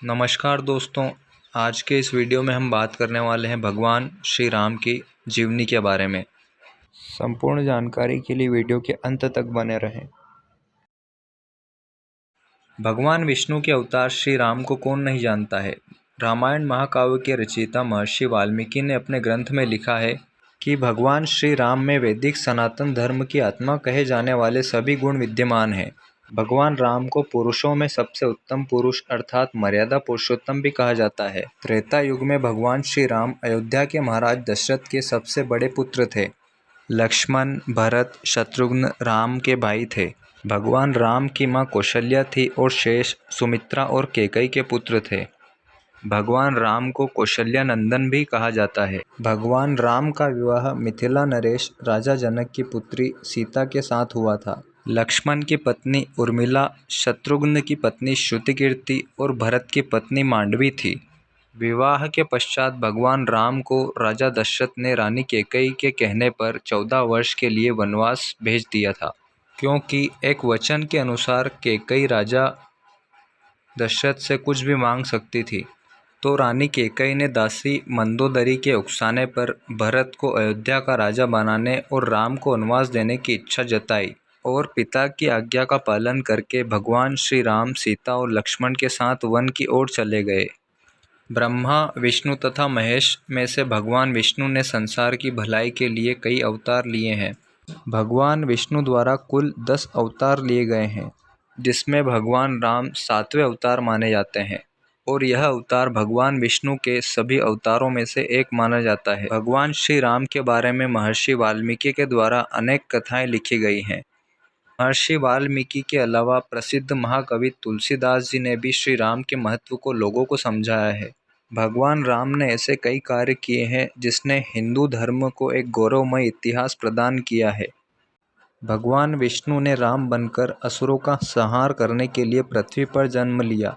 नमस्कार दोस्तों। आज के इस वीडियो में हम बात करने वाले हैं भगवान श्री राम की जीवनी के बारे में। संपूर्ण जानकारी के लिए वीडियो के अंत तक बने रहें। भगवान विष्णु के अवतार श्री राम को कौन नहीं जानता है। रामायण महाकाव्य के रचयिता महर्षि वाल्मीकि ने अपने ग्रंथ में लिखा है कि भगवान श्री राम में वैदिक सनातन धर्म की आत्मा कहे जाने वाले सभी गुण विद्यमान हैं। भगवान राम को पुरुषों में सबसे उत्तम पुरुष अर्थात मर्यादा पुरुषोत्तम भी कहा जाता है। त्रेता युग में भगवान श्री राम अयोध्या के महाराज दशरथ के सबसे बड़े पुत्र थे। लक्ष्मण, भरत, शत्रुघ्न राम के भाई थे। भगवान राम की मां कौशल्या थी और शेष, सुमित्रा और कैकेयी के पुत्र थे। भगवान राम को कौशल्या नंदन भी कहा जाता है। भगवान राम का विवाह मिथिला नरेश राजा जनक की पुत्री सीता के साथ हुआ था। लक्ष्मण की पत्नी उर्मिला, शत्रुघ्न की पत्नी श्रुतिकीर्ति और भरत की पत्नी मांडवी थी। विवाह के पश्चात भगवान राम को राजा दशरथ ने रानी कैकेयी के कहने पर 14 वर्ष के लिए वनवास भेज दिया था, क्योंकि एक वचन के अनुसार कैकेयी राजा दशरथ से कुछ भी मांग सकती थी। तो रानी कैकेयी ने दासी मंदोदरी के उकसाने पर भरत को अयोध्या का राजा बनाने और राम को वनवास देने की इच्छा जताई और पिता की आज्ञा का पालन करके भगवान श्री राम सीता और लक्ष्मण के साथ वन की ओर चले गए। ब्रह्मा, विष्णु तथा महेश में से भगवान विष्णु ने संसार की भलाई के लिए कई अवतार लिए हैं। भगवान विष्णु द्वारा कुल 10 अवतार लिए गए हैं, जिसमें भगवान राम 7वें अवतार माने जाते हैं और यह अवतार भगवान विष्णु के सभी अवतारों में से एक माना जाता है। भगवान श्री राम के बारे में महर्षि वाल्मीकि के द्वारा अनेक कथाएं लिखी गई हैं। महर्षि वाल्मीकि के अलावा प्रसिद्ध महाकवि तुलसीदास जी ने भी श्री राम के महत्व को लोगों को समझाया है। भगवान राम ने ऐसे कई कार्य किए हैं जिसने हिंदू धर्म को एक गौरवमय इतिहास प्रदान किया है। भगवान विष्णु ने राम बनकर असुरों का संहार करने के लिए पृथ्वी पर जन्म लिया।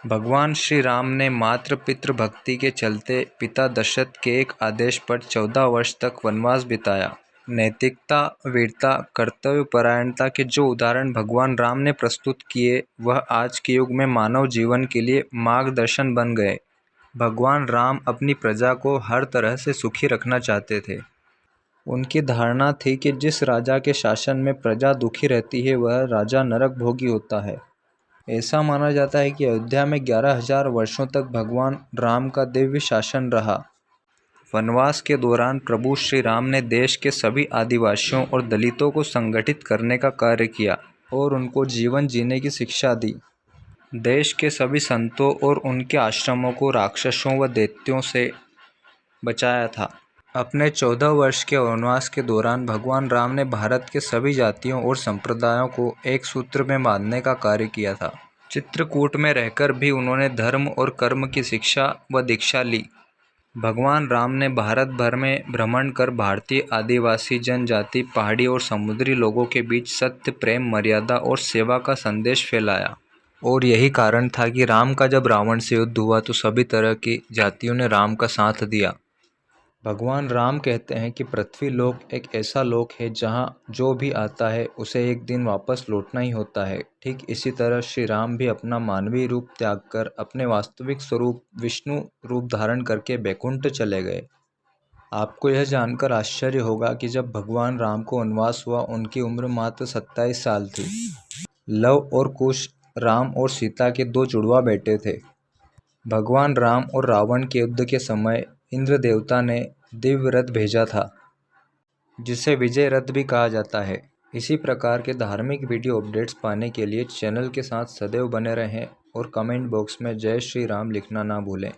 भगवान श्री राम ने मातृ पितृ भक्ति के चलते पिता दशरथ के एक आदेश पर 14 वर्ष तक वनवास बिताया। नैतिकता, वीरता, कर्तव्यपरायणता के जो उदाहरण भगवान राम ने प्रस्तुत किए, वह आज के युग में मानव जीवन के लिए मार्गदर्शन बन गए। भगवान राम अपनी प्रजा को हर तरह से सुखी रखना चाहते थे। उनकी धारणा थी कि जिस राजा के शासन में प्रजा दुखी रहती है, वह राजा नरक भोगी होता है। ऐसा माना जाता है कि अयोध्या में 11,000 वर्षों तक भगवान राम का दिव्य शासन रहा। वनवास के दौरान प्रभु श्री राम ने देश के सभी आदिवासियों और दलितों को संगठित करने का कार्य किया और उनको जीवन जीने की शिक्षा दी। देश के सभी संतों और उनके आश्रमों को राक्षसों व दैत्यों से बचाया था। अपने 14 वर्ष के वनवास के दौरान भगवान राम ने भारत के सभी जातियों और संप्रदायों को एक सूत्र में बांधने का कार्य किया था। चित्रकूट में रहकर भी उन्होंने धर्म और कर्म की शिक्षा व दीक्षा ली। भगवान राम ने भारत भर में भ्रमण कर भारतीय आदिवासी जनजाति, पहाड़ी और समुद्री लोगों के बीच सत्य, प्रेम, मर्यादा और सेवा का संदेश फैलाया। और यही कारण था कि राम का जब रावण से युद्ध हुआ तो सभी तरह की जातियों ने राम का साथ दिया। भगवान राम कहते हैं कि पृथ्वी लोक एक ऐसा लोक है जहां जो भी आता है उसे एक दिन वापस लौटना ही होता है। ठीक इसी तरह श्री राम भी अपना मानवीय रूप त्याग कर अपने वास्तविक स्वरूप विष्णु रूप धारण करके बैकुंठ चले गए। आपको यह जानकर आश्चर्य होगा कि जब भगवान राम को वनवास हुआ, उनकी उम्र मात्र 27 साल थी। लव और कुश राम और सीता के 2 जुड़वा बेटे थे। भगवान राम और रावण के युद्ध के समय इंद्र देवता ने दिव्य रथ भेजा था, जिसे विजय रथ भी कहा जाता है। इसी प्रकार के धार्मिक वीडियो अपडेट्स पाने के लिए चैनल के साथ सदैव बने रहें और कमेंट बॉक्स में जय श्री राम लिखना ना भूलें।